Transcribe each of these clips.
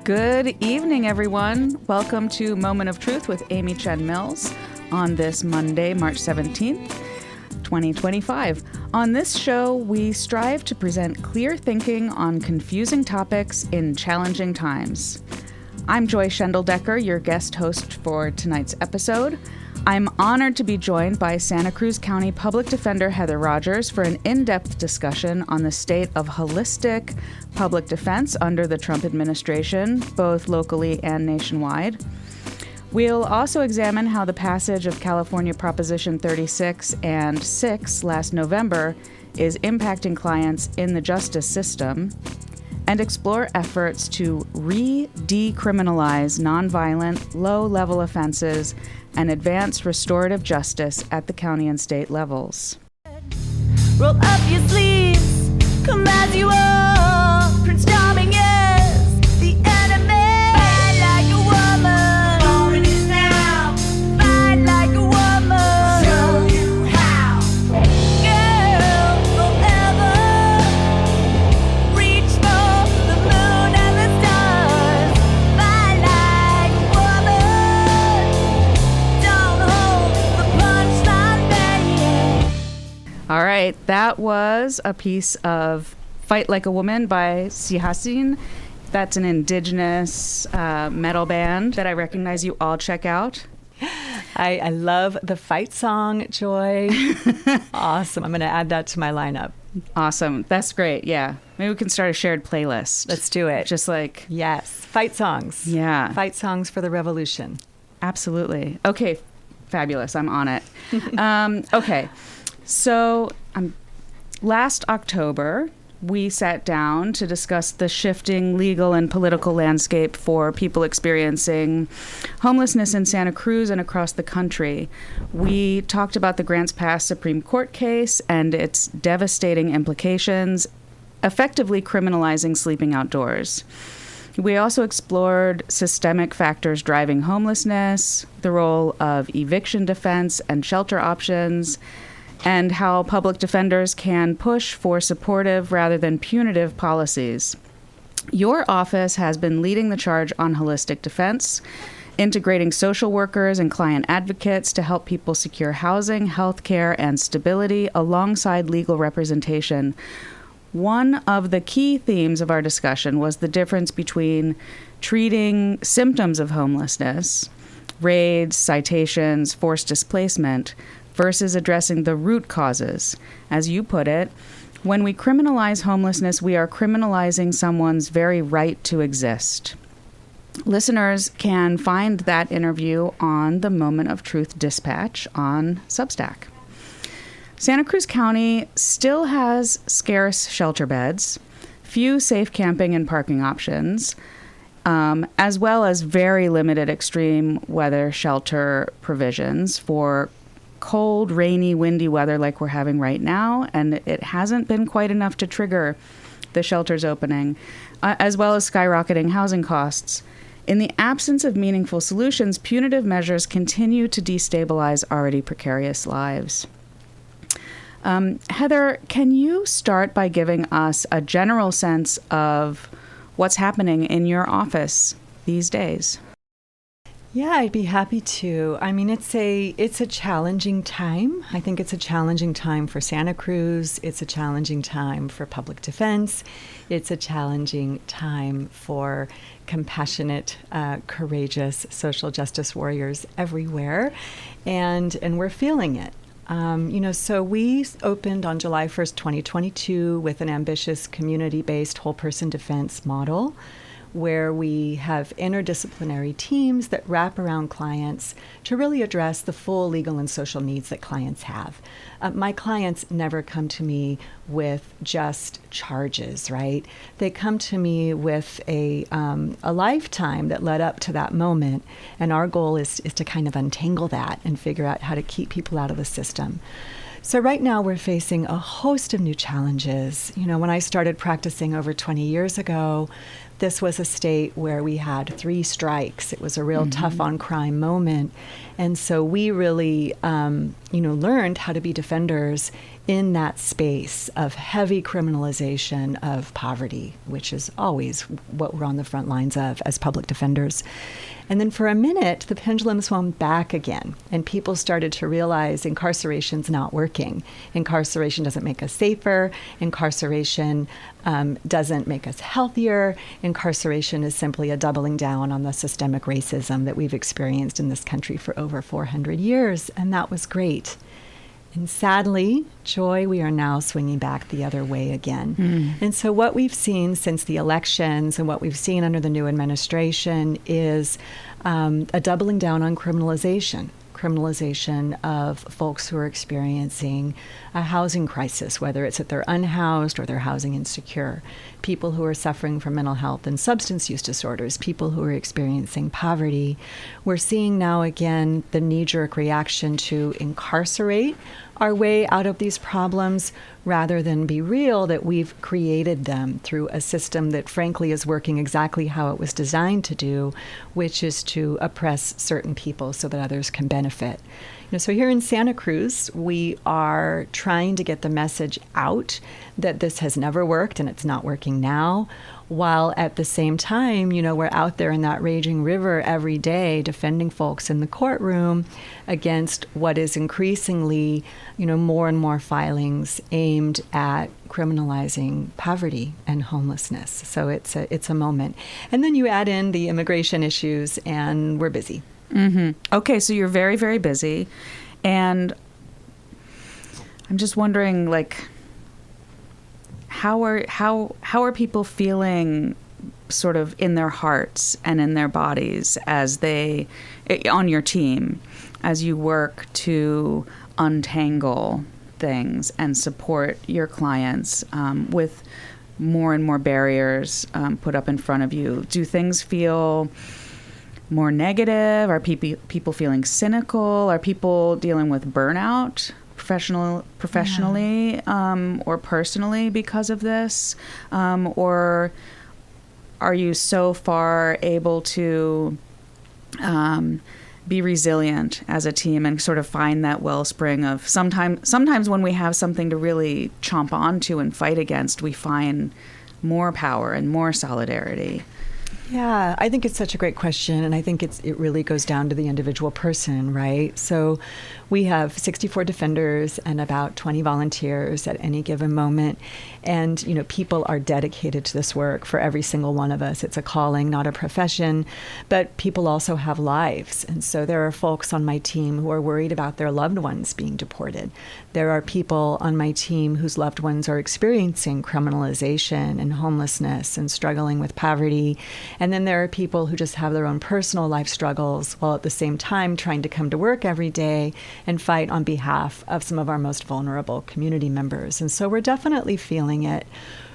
Good evening, everyone. Welcome to Moment of Truth with Ami Chen Mills on this Monday, March 17th, 2025. On this show, we strive to present clear thinking on confusing topics in challenging times. I'm Joy Schendledecker, your guest host for tonight's episode. I'm honored to be joined by Santa Cruz County Public Defender Heather Rogers for an in-depth discussion on the state of holistic public defense under the Trump administration, both locally and nationwide. We'll also examine how the passage of California Proposition 36 and 6 last November is impacting clients in the justice system, and explore efforts to re-decriminalize nonviolent, low-level offenses and advance restorative justice at the county and state levels. Roll up your sleeves, come as you are. Prince Charming is the enemy. Fight like a woman. Moment is now. Fight like a woman. Show you how. Girl, forever. Reach for the moon and the stars. Fight like a woman. Don't hold the punchline, baby. All right, that was a piece of Fight Like a Woman by Sihasin. That's an indigenous metal band that I recognize you all check out. I love the fight song, Joy. Awesome. I'm going to add that to my lineup. Awesome. That's great. Yeah. Maybe we can start a shared playlist. Let's do it. Just like... Yes. Fight songs. Yeah. Fight songs for the revolution. Absolutely. Okay. Fabulous. I'm on it. Okay. So last October, we sat down to discuss the shifting legal and political landscape for people experiencing homelessness in Santa Cruz and across the country. We talked about the Grants Pass Supreme Court case and its devastating implications, effectively criminalizing sleeping outdoors. We also explored systemic factors driving homelessness, the role of eviction defense and shelter options, and how public defenders can push for supportive rather than punitive policies. Your office has been leading the charge on holistic defense, integrating social workers and client advocates to help people secure housing, health care, and stability alongside legal representation. One of the key themes of our discussion was the difference between treating symptoms of homelessness, raids, citations, forced displacement, versus addressing the root causes. As you put it, when we criminalize homelessness, we are criminalizing someone's very right to exist. Listeners can find that interview on the Moment of Truth Dispatch on Substack. Santa Cruz County still has scarce shelter beds, few safe camping and parking options, as well as very limited extreme weather shelter provisions for cold, rainy, windy weather like we're having right now, and it hasn't been quite enough to trigger the shelters opening, as well as skyrocketing housing costs. In the absence of meaningful solutions, punitive measures continue to destabilize already precarious lives. Heather, can you start by giving us a general sense of what's happening in your office these days? Yeah, I'd be happy to. I mean, it's a challenging time. I think it's a challenging time for Santa Cruz. It's a challenging time for public defense. It's a challenging time for compassionate, courageous social justice warriors everywhere, and we're feeling it. So we opened on July 1st, 2022 with an ambitious community-based whole person defense model, where we have interdisciplinary teams that wrap around clients to really address the full legal and social needs that clients have. My clients never come to me with just charges, right? They come to me with a lifetime that led up to that moment, and our goal is to kind of untangle that and figure out how to keep people out of the system. So right now we're facing a host of new challenges. You know, when I started practicing over 20 years ago, this was a state where we had 3 strikes. It was a real tough on crime moment. And so we really, learned how to be defenders in that space of heavy criminalization of poverty, which is always what we're on the front lines of as public defenders. And then for a minute, the pendulum swung back again, and people started to realize incarceration's not working. Incarceration doesn't make us safer. Incarceration doesn't make us healthier. Incarceration is simply a doubling down on the systemic racism that we've experienced in this country for over 400 years, and that was great. And sadly, Joy, we are now swinging back the other way again. And so what we've seen since the elections and what we've seen under the new administration is a doubling down on criminalization of folks who are experiencing a housing crisis, whether it's that they're unhoused or they're housing insecure, people who are suffering from mental health and substance use disorders, people who are experiencing poverty. We're seeing now again the knee-jerk reaction to incarcerate our way out of these problems rather than be real that we've created them through a system that frankly is working exactly how it was designed to do, which is to oppress certain people so that others can benefit. So here in Santa Cruz, we are trying to get the message out that this has never worked and it's not working now, while at the same time, we're out there in that raging river every day defending folks in the courtroom against what is increasingly, more and more filings aimed at criminalizing poverty and homelessness. So it's a moment. And then you add in the immigration issues and we're busy. Okay, so you're very, very busy. And I'm just wondering, how are people feeling sort of in their hearts and in their bodies as they, on your team, as you work to untangle things and support your clients with more and more barriers put up in front of you? Do things feel more negative? Are people feeling cynical? Are people dealing with burnout professionally or personally because of this? Or are you so far able to be resilient as a team and sort of find that wellspring of sometimes when we have something to really chomp onto and fight against, we find more power and more solidarity? Yeah, I think it's such a great question, and I think it really goes down to the individual person, right? So we have 64 defenders and about 20 volunteers at any given moment, and people are dedicated to this work. For every single one of us, it's a calling, not a profession, but people also have lives, and so there are folks on my team who are worried about their loved ones being deported. There are people on my team whose loved ones are experiencing criminalization and homelessness and struggling with poverty. And then there are people who just have their own personal life struggles while at the same time trying to come to work every day and fight on behalf of some of our most vulnerable community members. And so we're definitely feeling it.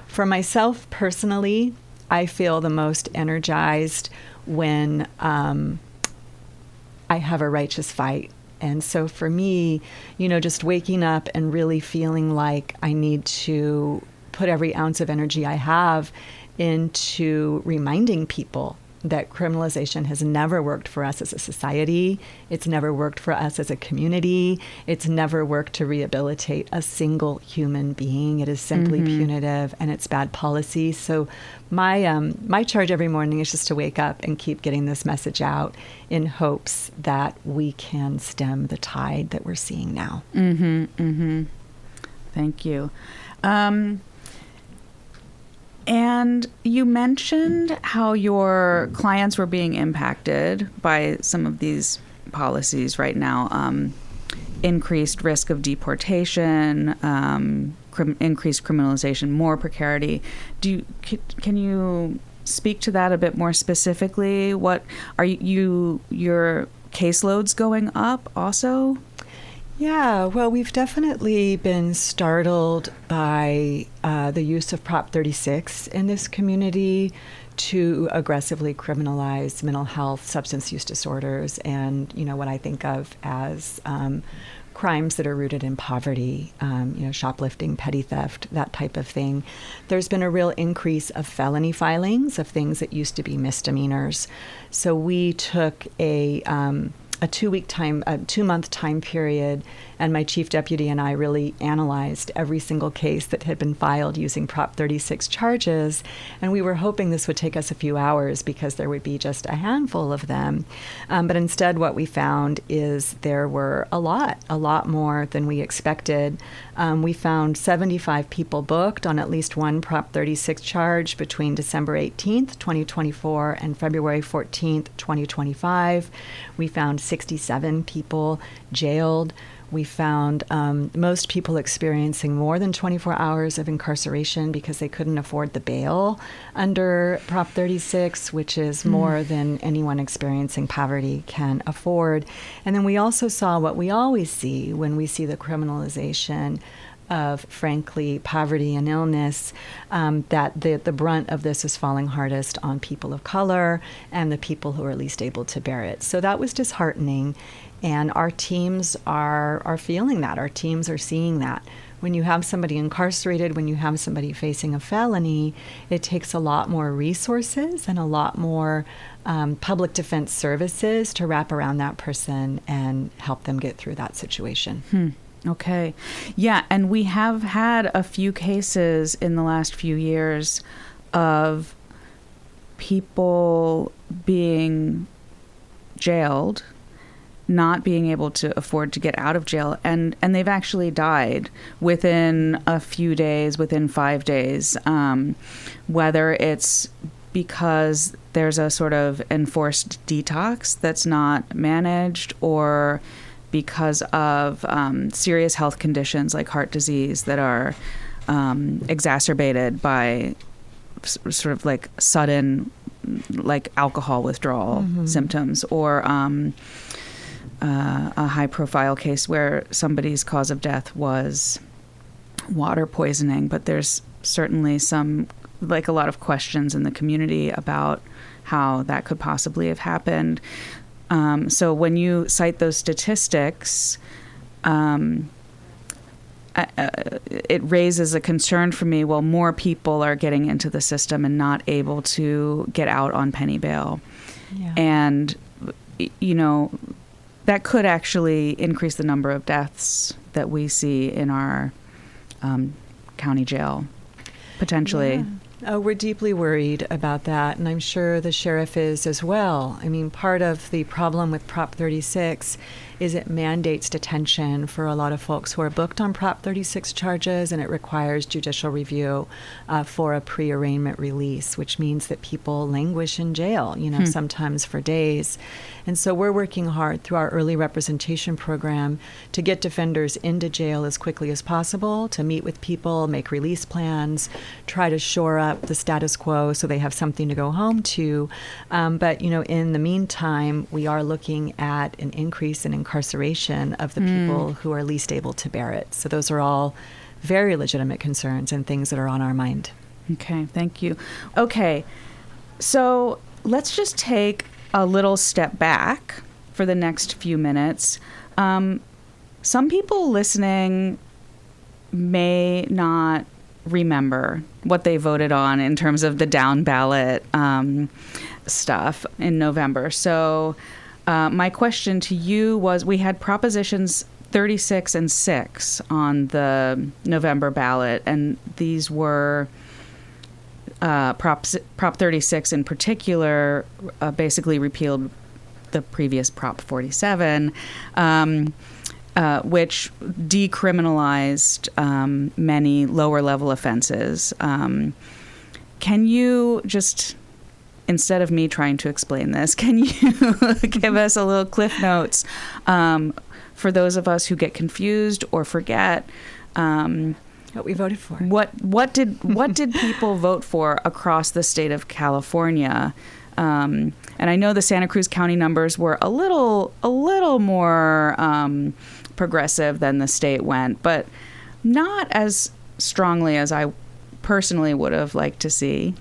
For myself personally, I feel the most energized when I have a righteous fight. And so for me, just waking up and really feeling like I need to put every ounce of energy I have into reminding people that criminalization has never worked for us as a society. It's never worked for us as a community. It's never worked to rehabilitate a single human being. It is simply punitive, and it's bad policy. So my charge every morning is just to wake up and keep getting this message out in hopes that we can stem the tide that we're seeing now. Thank you. And you mentioned how your clients were being impacted by some of these policies right now. Increased risk of deportation, increased criminalization, more precarity. Can you speak to that a bit more specifically? What are your caseloads going up also? Yeah, well, we've definitely been startled by the use of Prop 36 in this community to aggressively criminalize mental health, substance use disorders, and what I think of as crimes that are rooted in poverty, shoplifting, petty theft, that type of thing. There's been a real increase of felony filings of things that used to be misdemeanors. So we took a 2-month time period, and my chief deputy and I really analyzed every single case that had been filed using Prop 36 charges, and we were hoping this would take us a few hours because there would be just a handful of them. But instead what we found is there were a lot more than we expected. We found 75 people booked on at least one Prop 36 charge between December 18th, 2024 and February 14th, 2025. We found 67 people jailed. We found most people experiencing more than 24 hours of incarceration because they couldn't afford the bail under Prop 36, which is more than anyone experiencing poverty can afford. And then we also saw what we always see when we see the criminalization of, frankly, poverty and illness, that the brunt of this is falling hardest on people of color and the people who are least able to bear it. So that was disheartening. And our teams are feeling that. Our teams are seeing that. When you have somebody incarcerated, when you have somebody facing a felony, it takes a lot more resources and a lot more public defense services to wrap around that person and help them get through that situation. Okay. Yeah, and we have had a few cases in the last few years of people being jailed, not being able to afford to get out of jail, and they've actually died within a few days, within 5 days, whether it's because there's a sort of enforced detox that's not managed, or because of serious health conditions like heart disease that are exacerbated by sort of like sudden like alcohol withdrawal symptoms, or a high-profile case where somebody's cause of death was water poisoning. But there's certainly a lot of questions in the community about how that could possibly have happened. So when you cite those statistics, it raises a concern for me. Well, more people are getting into the system and not able to get out on penny bail. Yeah. And, that could actually increase the number of deaths that we see in our county jail, potentially. Yeah. Oh, we're deeply worried about that, and I'm sure the sheriff is as well. I mean, part of the problem with Prop 36 is it mandates detention for a lot of folks who are booked on Prop 36 charges, and it requires judicial review for a pre-arraignment release, which means that people languish in jail, sometimes for days. And so we're working hard through our early representation program to get defenders into jail as quickly as possible, to meet with people, make release plans, try to shore up the status quo so they have something to go home to. But, in the meantime, we are looking at an increase in incarceration of the people who are least able to bear it. So those are all very legitimate concerns and things that are on our mind. Okay, thank you. Okay, so let's just take a little step back for the next few minutes. Some people listening may not remember what they voted on in terms of the down ballot stuff in November. So my question to you was, we had Propositions 36 and 6 on the November ballot, and these were Prop 36 in particular basically repealed the previous Prop 47, which decriminalized many lower level offenses. Can you just, instead of me trying to explain this, can you give us a little Cliff Notes for those of us who get confused or forget what we voted for? What did people vote for across the state of California? And I know the Santa Cruz County numbers were a little more progressive than the state went, but not as strongly as I personally would have liked to see.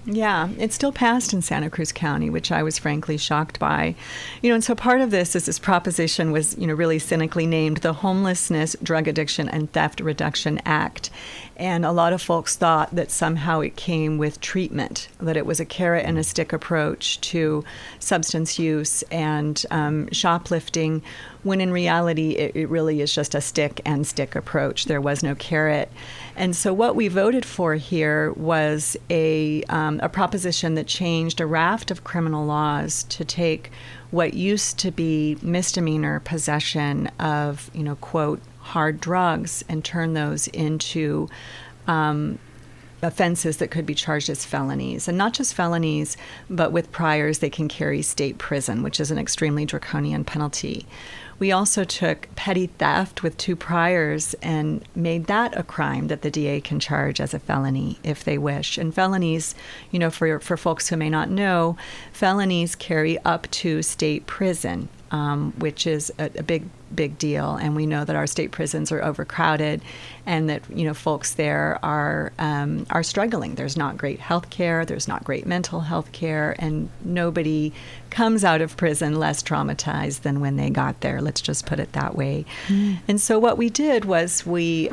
Yeah, it still passed in Santa Cruz County, which I was frankly shocked by. And so part of this is this proposition was, really cynically named the Homelessness, Drug Addiction, and Theft Reduction Act. And a lot of folks thought that somehow it came with treatment, that it was a carrot and a stick approach to substance use and shoplifting, when in reality it really is just a stick and stick approach. There was no carrot. And so what we voted for here was a proposition that changed a raft of criminal laws to take what used to be misdemeanor possession of, quote, hard drugs and turn those into offenses that could be charged as felonies. And not just felonies, but with priors, they can carry state prison, which is an extremely draconian penalty. We also took petty theft with 2 priors and made that a crime that the DA can charge as a felony if they wish. And felonies, for folks who may not know, felonies carry up to state prison, which is a big deal. And we know that our state prisons are overcrowded and that, folks there are struggling. There's not great health care. There's not great mental health care. And nobody comes out of prison less traumatized than when they got there. Let's just put it that way. And so what we did was we,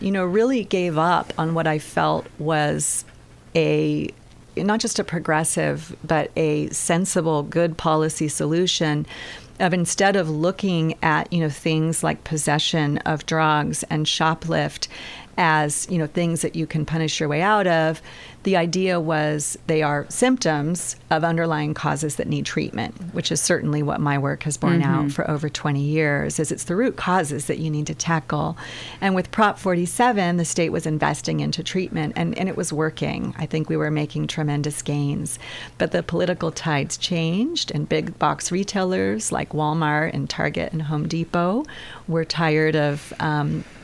really gave up on what I felt was not just a progressive, but a sensible, good policy solution of, instead of looking at, things like possession of drugs and shoplift as, things that you can punish your way out of, the idea was they are symptoms of underlying causes that need treatment, which is certainly what my work has borne out for over 20 years, is it's the root causes that you need to tackle. And with Prop 47, the state was investing into treatment, and it was working. I think we were making tremendous gains. But the political tides changed, and big box retailers like Walmart and Target and Home Depot were tired of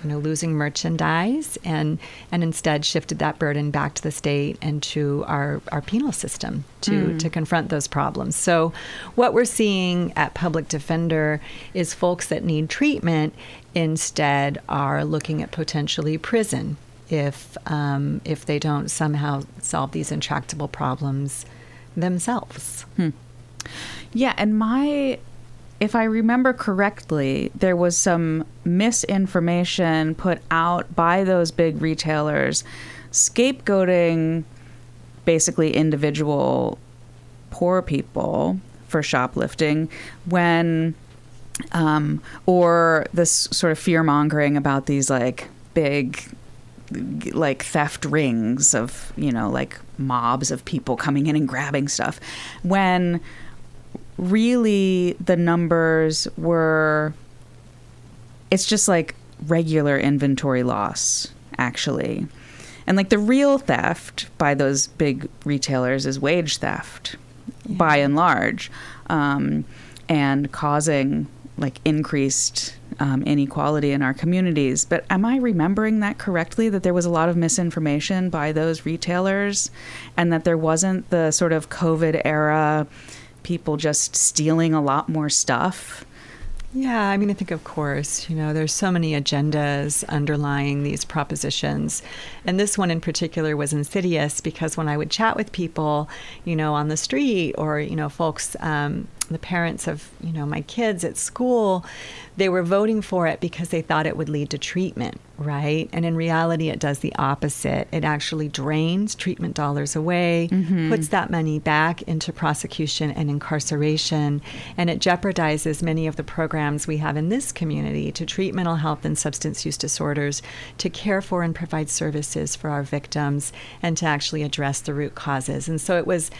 losing merchandise and instead shifted that burden back to the state and to our penal system to confront those problems. So what we're seeing at Public Defender is folks that need treatment instead are looking at potentially prison if they don't somehow solve these intractable problems themselves. Yeah, and if I remember correctly, there was some misinformation put out by those big retailers scapegoating basically individual poor people for shoplifting or this sort of fear-mongering about these big theft rings of, mobs of people coming in and grabbing stuff, when really the numbers were, it's just regular inventory loss, actually. And the real theft by those big retailers is wage theft, by and large, and causing increased inequality in our communities. But am I remembering that correctly, that there was a lot of misinformation by those retailers and that there wasn't the sort of COVID era people just stealing a lot more stuff? Yeah, I think, of course, there's so many agendas underlying these propositions. And this one in particular was insidious because when I would chat with people, on the street or, folks, the parents of, my kids at school, they were voting for it because they thought it would lead to treatment, right? And in reality, it does the opposite. It actually drains treatment dollars away, puts that money back into prosecution and incarceration, and it jeopardizes many of the programs we have in this community to treat mental health and substance use disorders, to care for and provide services for our victims, and to actually address the root causes. And so it was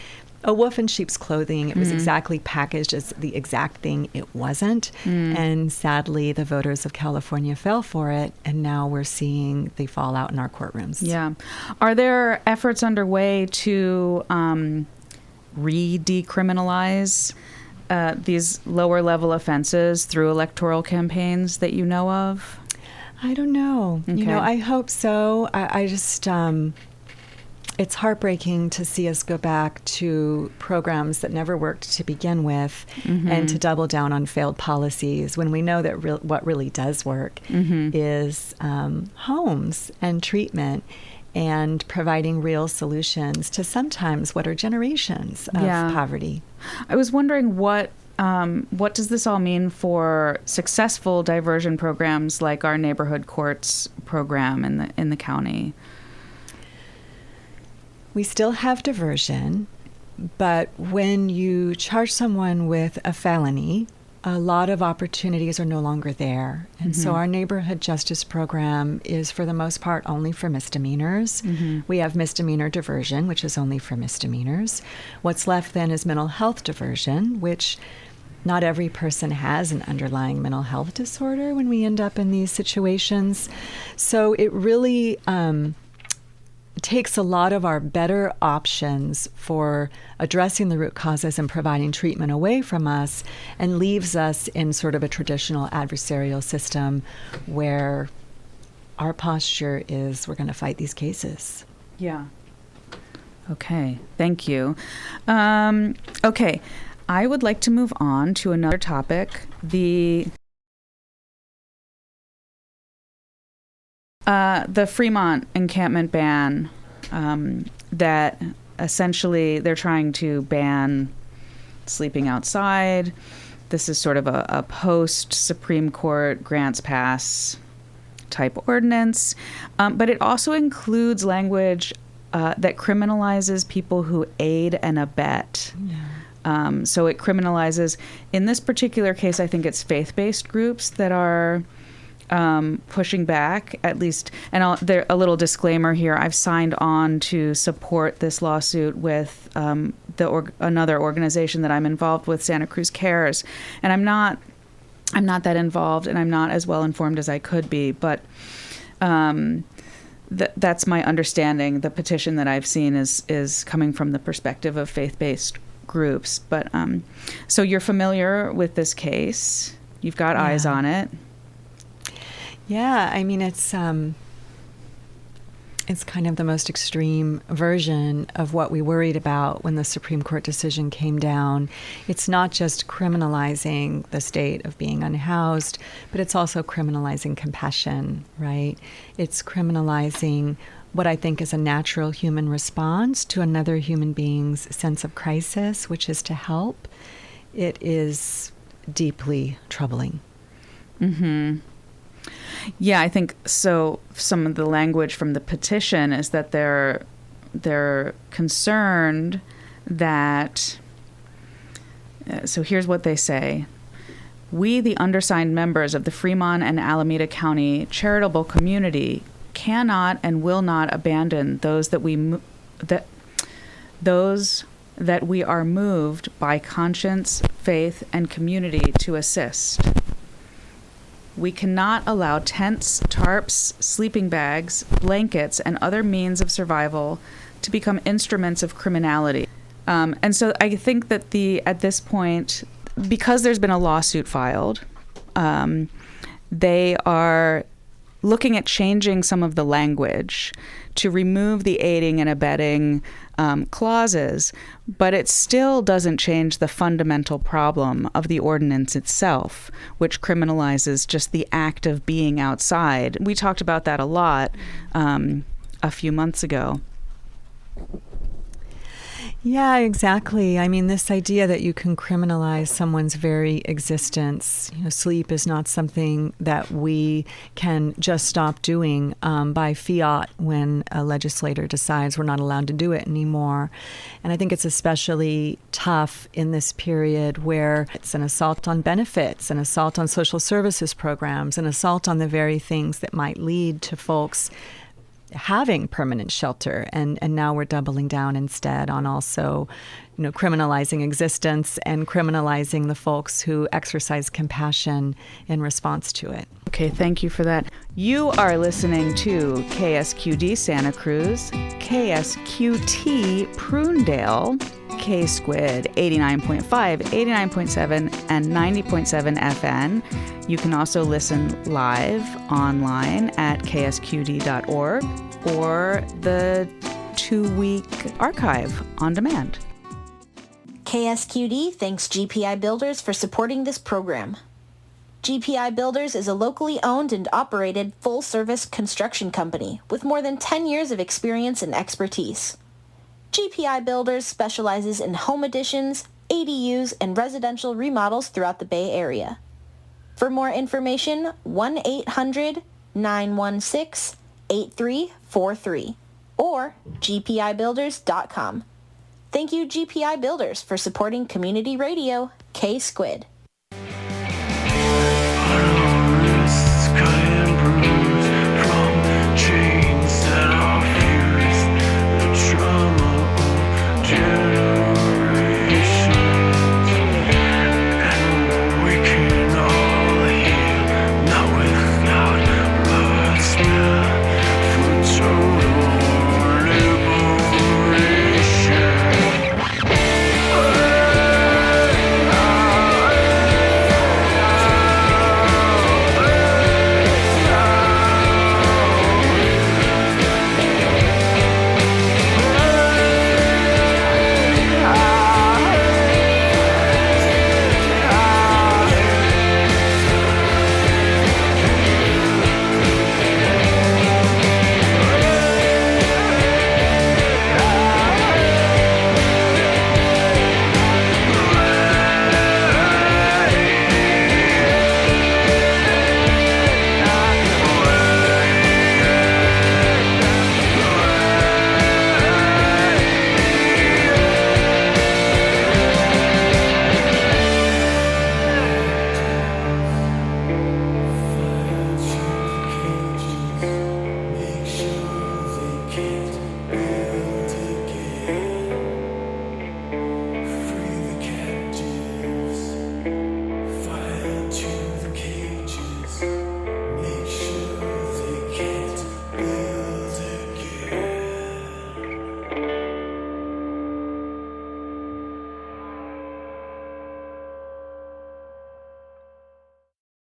a wolf in sheep's clothing. It was exactly packaged as the exact thing it wasn't. And sadly, the voters of California fell for it. And now we're seeing the fallout in our courtrooms. Yeah. Are there efforts underway to re-decriminalize these lower level offenses through electoral campaigns that you know of? I don't know. Okay. I hope so. I just... it's heartbreaking to see us go back to programs that never worked to begin with and to double down on failed policies when we know that what really does work is homes and treatment. and providing real solutions to sometimes what are generations of poverty. I was wondering what does this all mean for successful diversion programs like our neighborhood courts program in the county? We still have diversion, but when you charge someone with a felony, a lot of opportunities are no longer there. And so our neighborhood justice program is, for the most part, only for misdemeanors. We have misdemeanor diversion, which is only for misdemeanors. What's left then is mental health diversion, which not every person has an underlying mental health disorder when we end up in these situations. So it really takes a lot of our better options for addressing the root causes and providing treatment away from us and leaves us in sort of a traditional adversarial system where our posture is we're going to fight these cases. Yeah. Okay. Thank you. Okay. I would like to move on to another topic, the Fremont encampment ban, that essentially they're trying to ban sleeping outside. This is sort of a post-Supreme Court grants pass type ordinance, but it also includes language that criminalizes people who aid and abet. Yeah. So it criminalizes, in this particular case, I think it's faith-based groups that are pushing back, at least. And a little disclaimer here, I've signed on to support this lawsuit with another organization that I'm involved with, Santa Cruz Cares. And I'm not that involved, and I'm not as well informed as I could be, but that's my understanding. The petition that I've seen is coming from the perspective of faith-based groups. But so you're familiar with this case. You've got eyes on it. Yeah, I mean, it's kind of the most extreme version of what we worried about when the Supreme Court decision came down. It's not just criminalizing the state of being unhoused, but it's also criminalizing compassion, right? It's criminalizing what I think is a natural human response to another human being's sense of crisis, which is to help. It is deeply troubling. Mm-hmm. Yeah, I think so. Some of the language from the petition is that they're concerned that. So here's what they say: "We, the undersigned members of the Fremont and Alameda County charitable community, cannot and will not abandon those that we are moved by conscience, faith, and community to assist. We cannot allow tents, tarps, sleeping bags, blankets, and other means of survival to become instruments of criminality." And so I think that at this point, because there's been a lawsuit filed, they are looking at changing some of the language to remove the aiding and abetting clauses, but it still doesn't change the fundamental problem of the ordinance itself, which criminalizes just the act of being outside. We talked about that a lot a few months ago. Yeah, exactly. I mean, this idea that you can criminalize someone's very existence, sleep is not something that we can just stop doing by fiat when a legislator decides we're not allowed to do it anymore. And I think it's especially tough in this period where it's an assault on benefits, an assault on social services programs, an assault on the very things that might lead to folks having permanent shelter, and now we're doubling down instead on also, criminalizing existence and criminalizing the folks who exercise compassion in response to it. Okay, thank you for that. You are listening to KSQD Santa Cruz, KSQT Prunedale, K-Squid 89.5, 89.7, and 90.7 FN. You can also listen live online at ksqd.org or the 2-week archive on demand. KSQD thanks GPI Builders for supporting this program. GPI Builders is a locally owned and operated full-service construction company with more than 10 years of experience and expertise. GPI Builders specializes in home additions, ADUs, and residential remodels throughout the Bay Area. For more information, 1-800-916-8343 or gpibuilders.com. Thank you, GPI Builders, for supporting community radio K-Squid.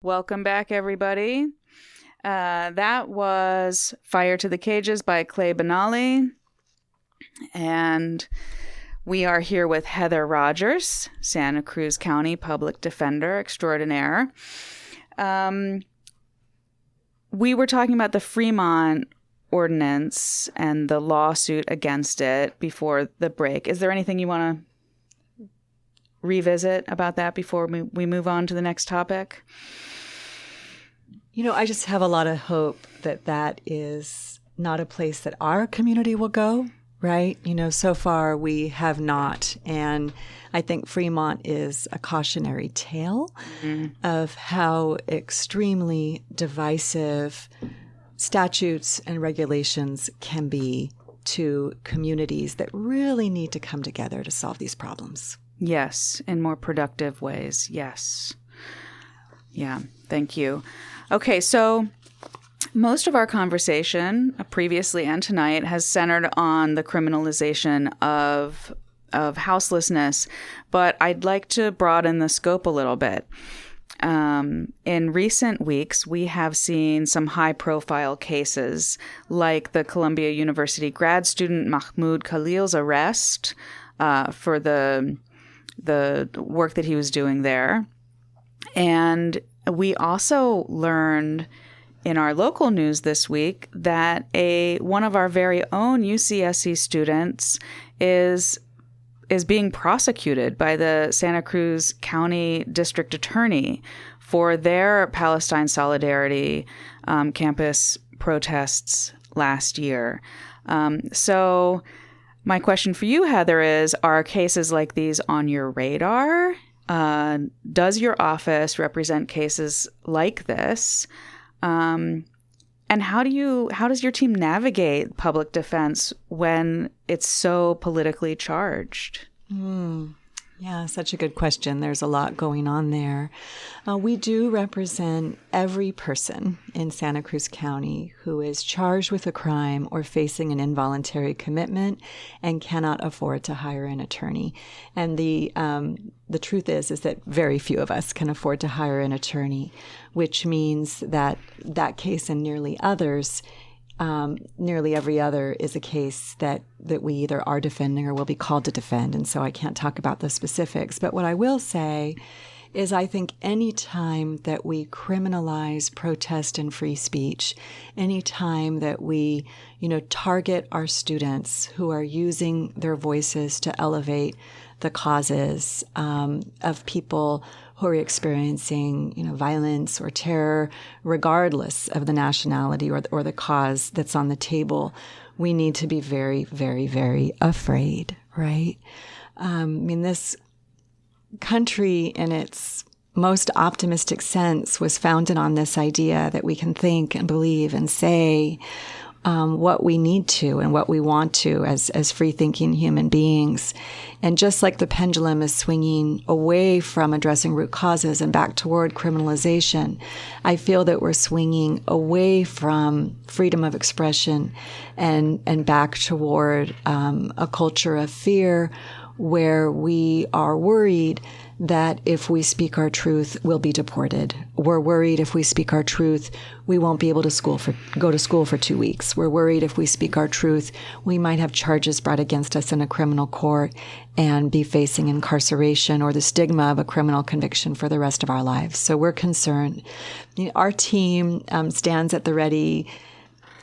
Welcome back, everybody. That was Fire to the Cages by Clay Benally. And we are here with Heather Rogers, Santa Cruz County Public Defender Extraordinaire. We were talking about the Fremont ordinance and the lawsuit against it before the break. Is there anything you want to revisit about that before we move on to the next topic? You know, I just have a lot of hope that that is not a place that our community will go, right? You know, so far we have not. And I think Fremont is a cautionary tale of how extremely divisive statutes and regulations can be to communities that really need to come together to solve these problems. Yes, in more productive ways. Yes. Yeah, thank you. Okay, so most of our conversation previously and tonight has centered on the criminalization of houselessness, but I'd like to broaden the scope a little bit. In recent weeks, we have seen some high-profile cases, like the Columbia University grad student Mahmoud Khalil's arrest for the work that he was doing there. And we also learned in our local news this week that one of our very own UCSC students is being prosecuted by the Santa Cruz County District Attorney for their Palestine Solidarity campus protests last year. So my question for you, Heather, is, are cases like these on your radar? Does your office represent cases like this? And how does your team navigate public defense when it's so politically charged? Yeah, such a good question. There's a lot going on there. We do represent every person in Santa Cruz County who is charged with a crime or facing an involuntary commitment and cannot afford to hire an attorney. And the truth is that very few of us can afford to hire an attorney, which means that case and nearly every other is a case that we either are defending or will be called to defend. And so I can't talk about the specifics. But what I will say is I think any time that we criminalize protest and free speech, any time that we, target our students who are using their voices to elevate the causes of people who are experiencing, violence or terror, regardless of the nationality or the cause that's on the table, we need to be very, very, very afraid, right? This country in its most optimistic sense was founded on this idea that we can think and believe and say what we need to and what we want to as free-thinking human beings. And just like the pendulum is swinging away from addressing root causes and back toward criminalization, I feel that we're swinging away from freedom of expression and back toward a culture of fear where we are worried that if we speak our truth, we'll be deported. We're worried if we speak our truth, we won't be able to go to school for 2 weeks. We're worried if we speak our truth, we might have charges brought against us in a criminal court and be facing incarceration or the stigma of a criminal conviction for the rest of our lives. So we're concerned. Our team stands at the ready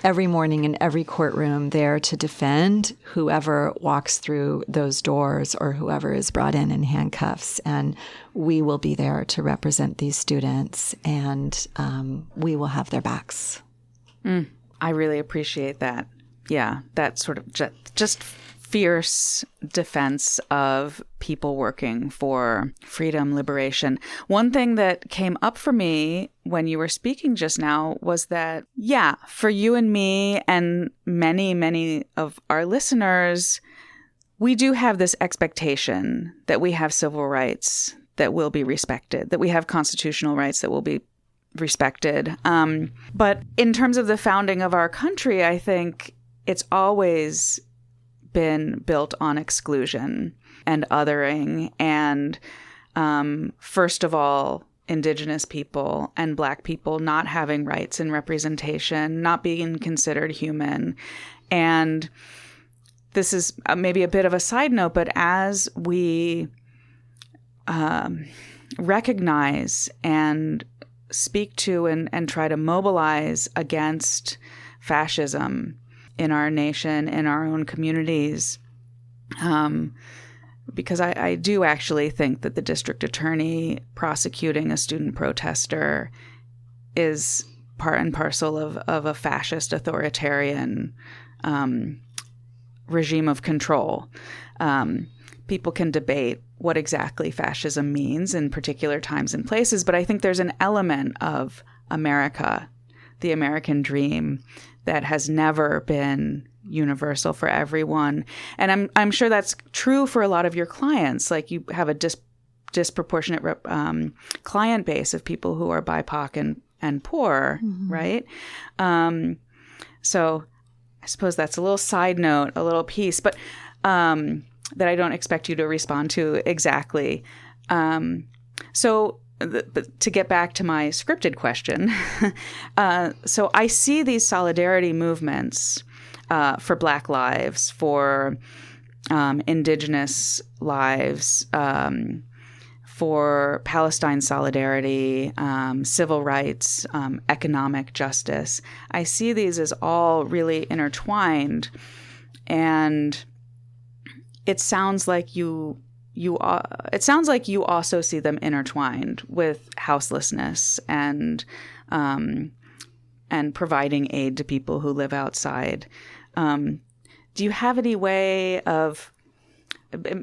every morning in every courtroom there to defend whoever walks through those doors or whoever is brought in handcuffs. And we will be there to represent these students, and we will have their backs. I really appreciate that. Yeah, that sort of just fierce defense of people working for freedom, liberation. One thing that came up for me when you were speaking just now was that, yeah, for you and me and many, many of our listeners, we do have this expectation that we have civil rights that will be respected, that we have constitutional rights that will be respected. But in terms of the founding of our country, I think it's always been built on exclusion and othering and, first of all, Indigenous people and Black people not having rights and representation, not being considered human. And this is maybe a bit of a side note, but as we recognize and speak to and try to mobilize against fascism in our nation, in our own communities, because I do actually think that the district attorney prosecuting a student protester is part and parcel of a fascist authoritarian regime of control. People can debate what exactly fascism means in particular times and places, but I think there's an element of America, the American dream, that has never been universal for everyone. And I'm sure that's true for a lot of your clients. Like you have a disproportionate client base of people who are BIPOC and poor, right? So I suppose that's a little side note, a little piece, but that I don't expect you to respond to exactly. But to get back to my scripted question, so I see these solidarity movements for Black lives, for Indigenous lives, for Palestine solidarity, civil rights, economic justice. I see these as all really intertwined, and it sounds like you also see them intertwined with houselessness and providing aid to people who live outside. Do you have any way of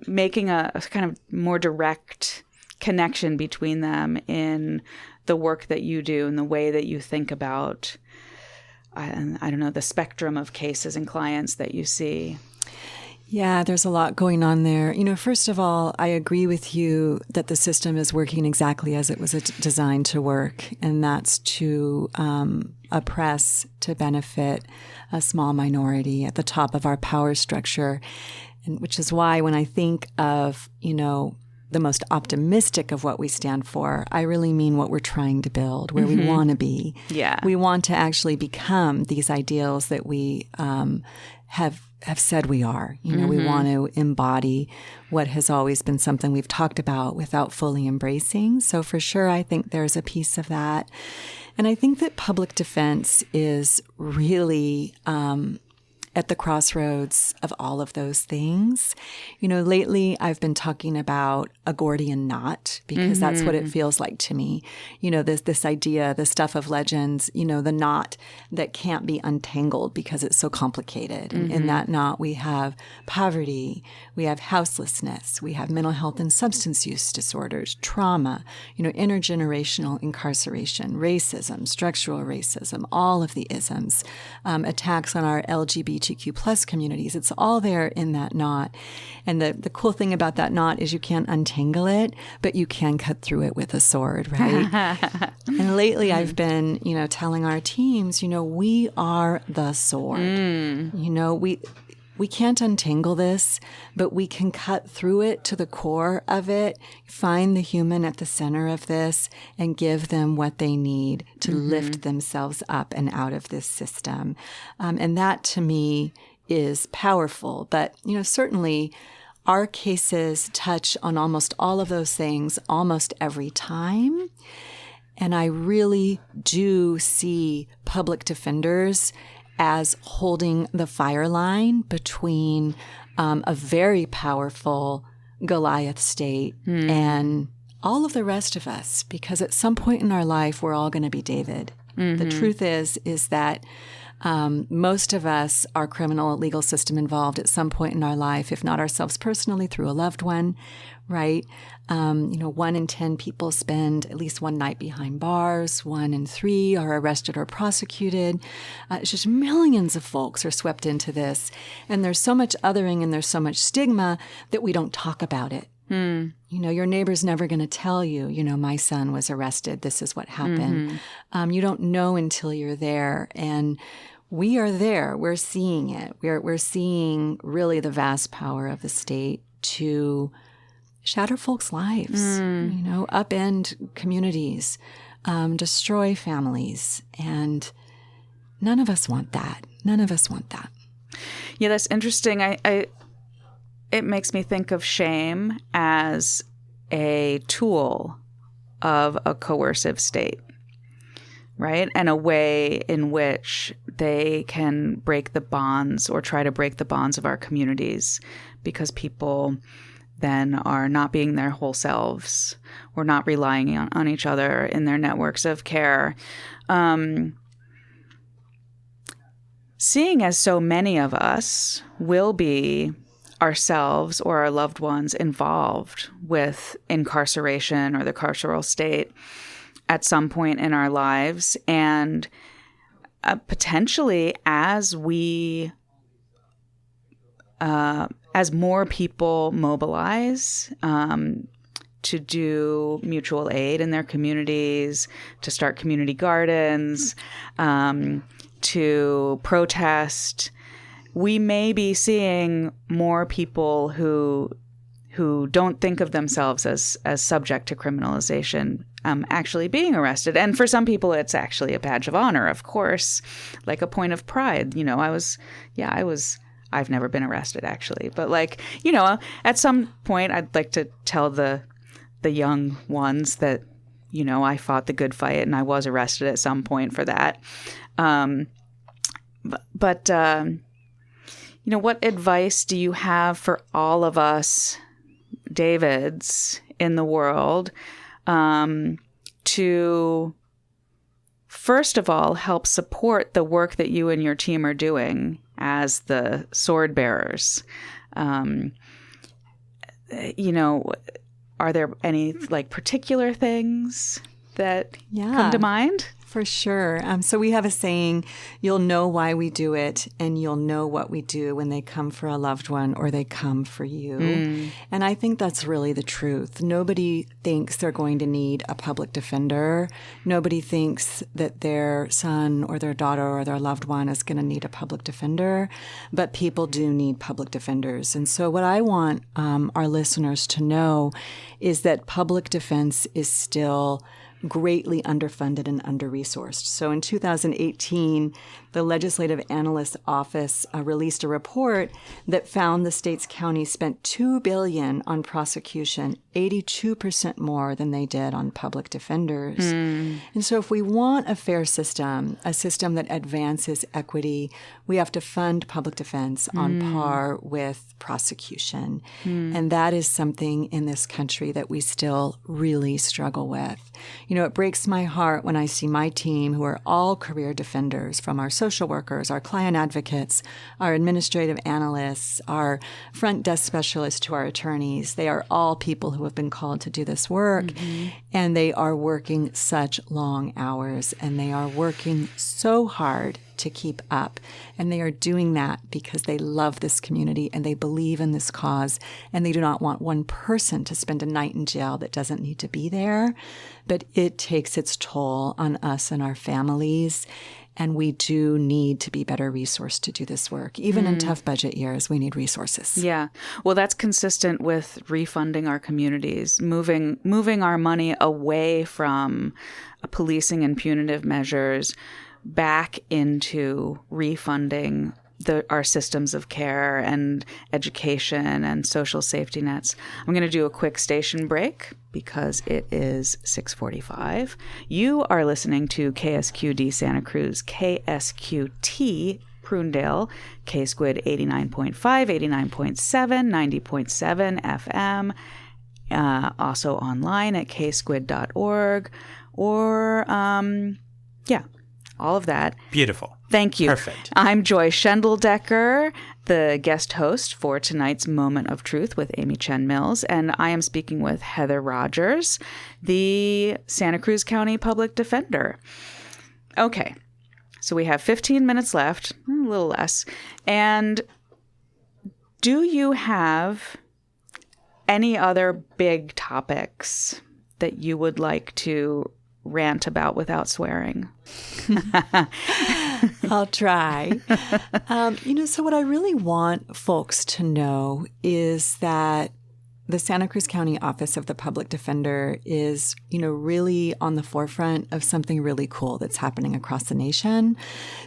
making a kind of more direct connection between them in the work that you do and the way that you think about, I don't know, the spectrum of cases and clients that you see? Yeah, there's a lot going on there. First of all, I agree with you that the system is working exactly as it was designed to work, and that's to oppress, to benefit a small minority at the top of our power structure, and which is why when I think of, the most optimistic of what we stand for, I really mean what we're trying to build, where we want to be. Yeah. We want to actually become these ideals that we have said we are. We want to embody what has always been something we've talked about without fully embracing. So for sure, I think there's a piece of that. And I think that public defense is really at the crossroads of all of those things. Lately I've been talking about a Gordian knot because that's what it feels like to me. This idea, the stuff of legends, the knot that can't be untangled because it's so complicated. And in that knot, we have poverty, we have houselessness, we have mental health and substance use disorders, trauma, intergenerational incarceration, racism, structural racism, all of the isms, attacks on our LGBTQ plus communities. It's all there in that knot. And the cool thing about that knot is you can't untangle it, but you can cut through it with a sword, right? And lately I've been, telling our teams, we are the sword. We can't untangle this, but we can cut through it to the core of it, find the human at the center of this, and give them what they need to lift themselves up and out of this system. And that, to me, is powerful. But, certainly our cases touch on almost all of those things almost every time. And I really do see public defenders as holding the fire line between a very powerful Goliath state and all of the rest of us, because at some point in our life, we're all going to be David. The truth is that most of us are criminal legal system involved at some point in our life, if not ourselves personally, through a loved one, right? 1 in 10 people spend at least one night behind bars. 1 in 3 are arrested or prosecuted. It's just millions of folks are swept into this. And there's so much othering and there's so much stigma that we don't talk about it. Your neighbor's never going to tell you, my son was arrested. This is what happened. You don't know until you're there. And we are there. We're seeing it. We're seeing really the vast power of the state to shatter folks' lives, upend communities, destroy families. And none of us want that. None of us want that. Yeah, that's interesting. It makes me think of shame as a tool of a coercive state, right? And a way in which they can break the bonds or try to break the bonds of our communities, because people then are not being their whole selves or not relying on each other in their networks of care. Seeing as so many of us will be ourselves or our loved ones involved with incarceration or the carceral state at some point in our lives, and potentially as more people mobilize to do mutual aid in their communities, to start community gardens, to protest, we may be seeing more people who don't think of themselves as subject to criminalization actually being arrested. And for some people, it's actually a badge of honor, of course, like a point of pride. I've never been arrested, actually. But at some point, I'd like to tell the young ones that, I fought the good fight and I was arrested at some point for that. What advice do you have for all of us Davids in the world to, first of all, help support the work that you and your team are doing as the sword bearers? Are there any particular things that come to mind? For sure. So we have a saying, you'll know why we do it and you'll know what we do when they come for a loved one or they come for you. And I think that's really the truth. Nobody thinks they're going to need a public defender. Nobody thinks that their son or their daughter or their loved one is going to need a public defender, but people do need public defenders. And so what I want our listeners to know is that public defense is still greatly underfunded and under-resourced. So in 2018, the Legislative Analyst's Office released a report that found the state's counties spent $2 billion on prosecution, 82% more than they did on public defenders. And so if we want a fair system, a system that advances equity, we have to fund public defense on par with prosecution. And that is something in this country that we still really struggle with. You know, it breaks my heart when I see my team, who are all career defenders, from our social workers, our client advocates, our administrative analysts, our front desk specialists to our attorneys. They are all people who have been called to do this work, and they are working such long hours, and they are working so hard to keep up. And they are doing that because they love this community and they believe in this cause, and they do not want one person to spend a night in jail that doesn't need to be there. But it takes its toll on us and our families. And we do need to be better resourced to do this work. Even in tough budget years, we need resources. Yeah. Well, that's consistent with refunding our communities, moving our money away from policing and punitive measures back into refunding our systems of care and education and social safety nets. I'm going to do a quick station break because it is 6:45. You are listening to KSQD Santa Cruz, KSQT Prunedale, K-Squid 89.5, 89.7, 90.7 FM, also online at ksquid.org, or all of that. Beautiful. Thank you. Perfect. I'm Joy Schendledecker, the guest host for tonight's Moment of Truth with Ami Chen Mills, and I am speaking with Heather Rogers, the Santa Cruz County Public Defender. Okay, so we have 15 minutes left, a little less, and do you have any other big topics that you would like to rant about without swearing? I'll try. So what I really want folks to know is that the Santa Cruz County Office of the Public Defender is, really on the forefront of something really cool that's happening across the nation.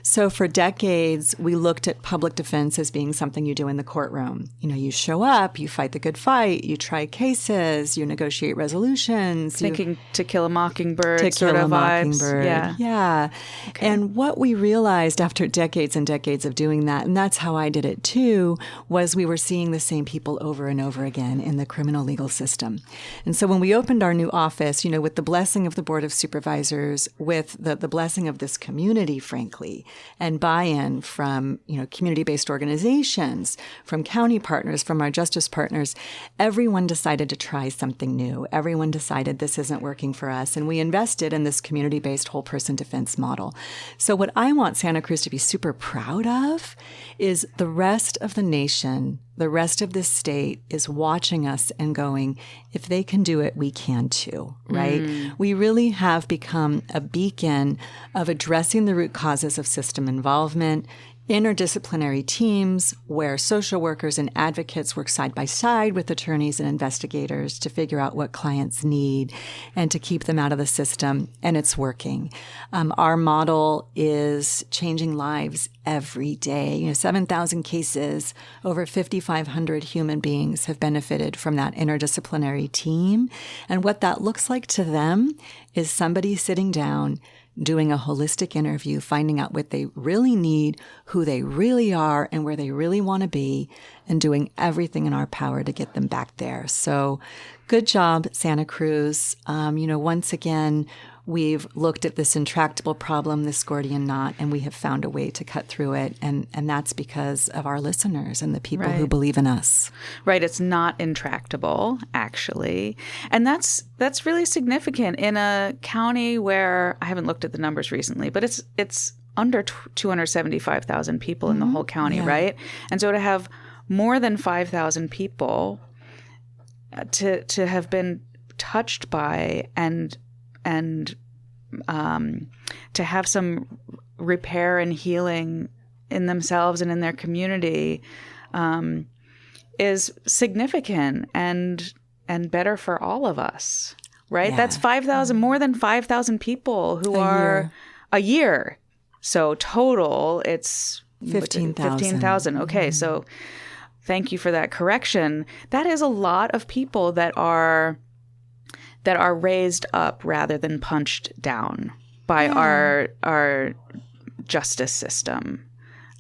So for decades, we looked at public defense as being something you do in the courtroom. You show up, you fight the good fight, you try cases, you negotiate resolutions. Thinking To Kill a Mockingbird To sort Kill a of vibes. Mockingbird. Yeah. Okay. And what we realized after decades and decades of doing that, and that's how I did it too, was we were seeing the same people over and over again in the criminal legal system. And so when we opened our new office, with the blessing of the Board of Supervisors, with the blessing of this community, frankly, and buy-in from, community-based organizations, from county partners, from our justice partners, everyone decided to try something new. Everyone decided this isn't working for us. And we invested in this community-based whole person defense model. So what I want Santa Cruz to be super proud of is the rest of the nation, the rest of this state is watching us and going, if they can do it, we can too, right? We really have become a beacon of addressing the root causes of system involvement, interdisciplinary teams where social workers and advocates work side by side with attorneys and investigators to figure out what clients need and to keep them out of the system. And it's working. Our model is changing lives every day. 7,000 cases, over 5,500 human beings have benefited from that interdisciplinary team. And what that looks like to them is somebody sitting down, doing a holistic interview, finding out what they really need, who they really are, and where they really want to be, and doing everything in our power to get them back there. So good job, Santa Cruz. Once again, we've looked at this intractable problem, this Gordian knot, and we have found a way to cut through it. And that's because of our listeners and the people who believe in us. Right. It's not intractable, actually. And that's really significant in a county where I haven't looked at the numbers recently, but it's under 275,000 people in the whole county, right? And so to have more than 5,000 people to have been touched by and to have some repair and healing in themselves and in their community is significant and better for all of us, right? Yeah. That's 5,000, more than 5,000 people who are a year. So total, it's 15,000. 15,000. Okay, so thank you for that correction. That is a lot of people that are raised up rather than punched down by our justice system.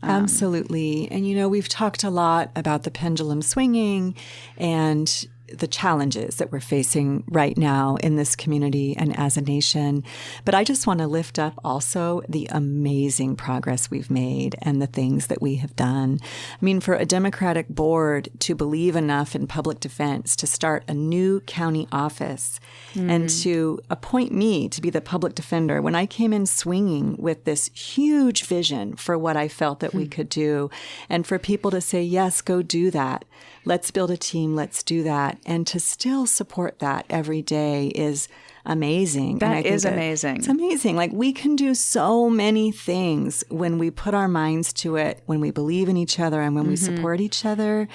Absolutely. And, we've talked a lot about the pendulum swinging and the challenges that we're facing right now in this community and as a nation. But I just want to lift up also the amazing progress we've made and the things that we have done. I mean, for a Democratic board to believe enough in public defense to start a new county office and to appoint me to be the public defender when I came in swinging with this huge vision for what I felt that we could do, and for people to say, yes, go do that. Let's build a team. Let's do that. And to still support that every day is amazing. That is amazing. It's amazing. Like, we can do so many things when we put our minds to it, when we believe in each other and when we support each other.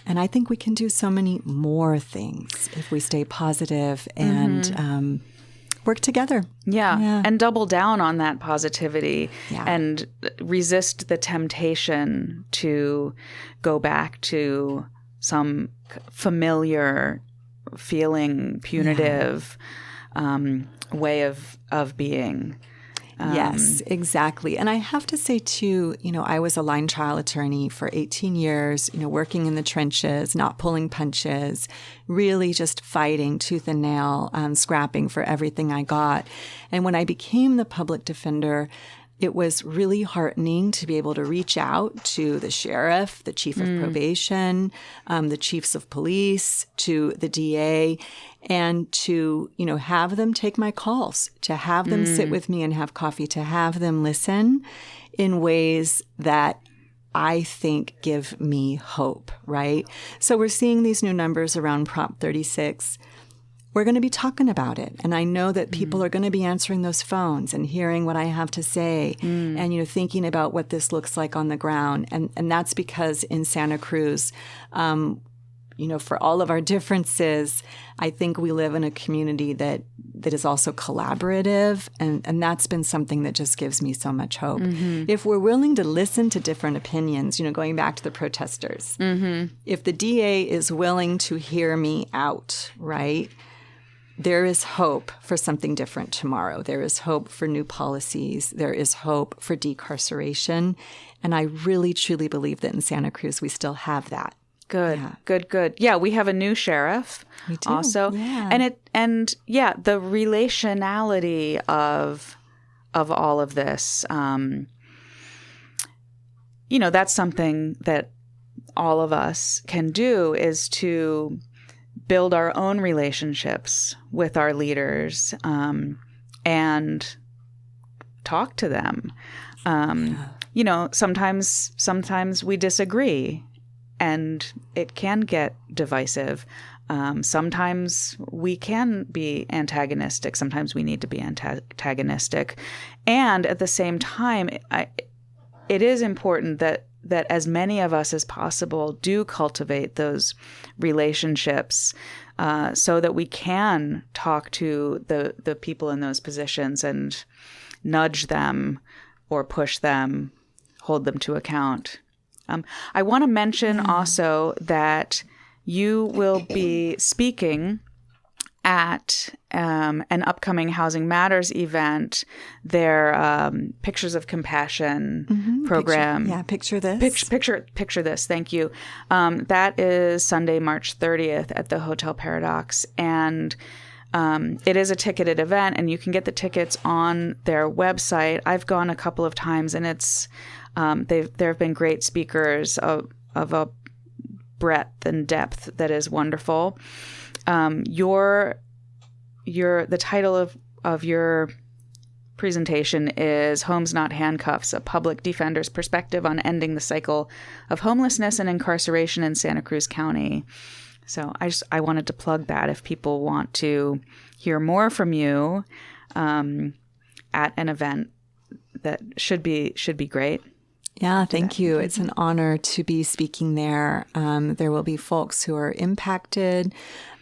And I think we can do so many more things if we stay positive and work together. Yeah. And double down on that positivity and resist the temptation to go back to some familiar feeling, punitive way of being. Yes, exactly. And I have to say, too, I was a line trial attorney for 18 years, working in the trenches, not pulling punches, really just fighting tooth and nail, scrapping for everything I got. And when I became the public defender, it was really heartening to be able to reach out to the sheriff, the chief of probation, the chiefs of police, to the DA, and to, have them take my calls, to have them sit with me and have coffee, to have them listen in ways that I think give me hope, right? So we're seeing these new numbers around Prop 36. We're going to be talking about it. And I know that people are going to be answering those phones and hearing what I have to say and, thinking about what this looks like on the ground. And that's because in Santa Cruz, for all of our differences, I think we live in a community that is also collaborative. And that's been something that just gives me so much hope. If we're willing to listen to different opinions, going back to the protesters, if the DA is willing to hear me out, right? There is hope for something different tomorrow. There is hope for new policies. There is hope for decarceration. And I really, truly believe that in Santa Cruz, we still have that. Good, good. Yeah, we have a new sheriff also. Yeah. And the relationality of all of this, that's something that all of us can do, is to build our own relationships with our leaders and talk to them. Sometimes we disagree and it can get divisive. Sometimes we can be antagonistic. Sometimes we need to be antagonistic. And at the same time, it is important that as many of us as possible do cultivate those relationships so that we can talk to the people in those positions and nudge them or push them, hold them to account. I want to mention also that you will be speaking at an upcoming Housing Matters event, their Pictures of Compassion program. Picture this. Picture this. Thank you. That is Sunday, March 30th at the Hotel Paradox. And it is a ticketed event, and you can get the tickets on their website. I've gone a couple of times, and it's there have been great speakers of a breadth and depth that is wonderful. The title of your presentation is Homes Not Handcuffs, a public defender's perspective on ending the cycle of homelessness and incarceration in Santa Cruz County. So I wanted to plug that if people want to hear more from you at an event that should be great. Yeah, thank you. It's an honor to be speaking there. There will be folks who are impacted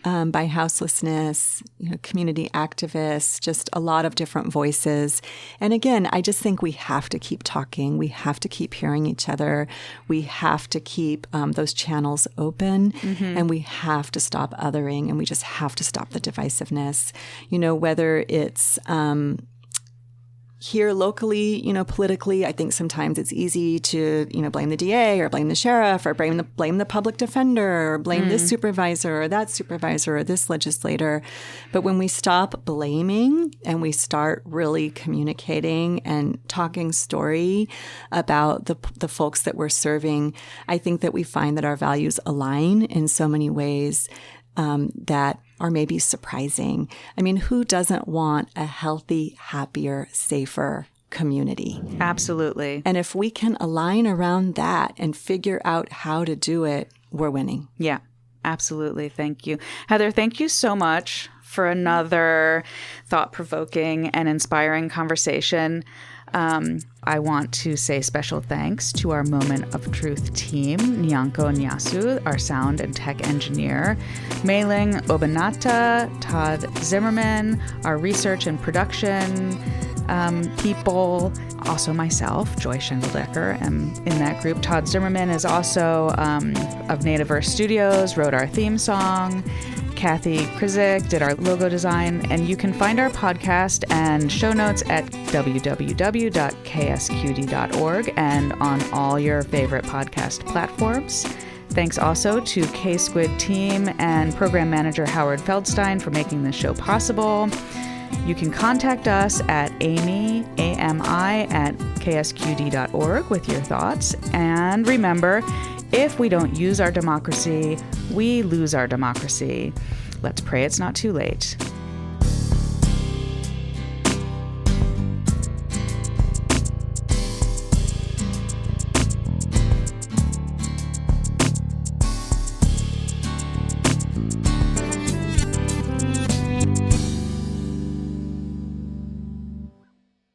by houselessness, community activists, just a lot of different voices. And again, I just think we have to keep talking. We have to keep hearing each other. We have to keep those channels open, and we have to stop othering, and we just have to stop the divisiveness. Whether it's here locally, politically, I think sometimes it's easy to, blame the DA or blame the sheriff or blame the public defender or blame this supervisor or that supervisor or this legislator. But when we stop blaming and we start really communicating and talking story about the folks that we're serving, I think that we find that our values align in so many ways that are maybe surprising. I mean, who doesn't want a healthy, happier, safer community? Absolutely. And if we can align around that and figure out how to do it, we're winning. Yeah, absolutely. Thank you. Heather, thank you so much for another thought-provoking and inspiring conversation. I want to say special thanks to our Moment of Truth team, Nyanko Nyasu, our sound and tech engineer, Mei-Ling Obanata, Todd Zimmerman, our research and production people, also myself, Joy Schendledecker, am in that group. Todd Zimmerman is also of Nativerse Studios, wrote our theme song. Kathy Krizik did our logo design, and you can find our podcast and show notes at www.ksqd.org and on all your favorite podcast platforms. Thanks also to K-Squid team and program manager Howard Feldstein for making this show possible. You can contact us at AMI at ksqd.org with your thoughts. And remember, if we don't use our democracy, we lose our democracy. Let's pray it's not too late.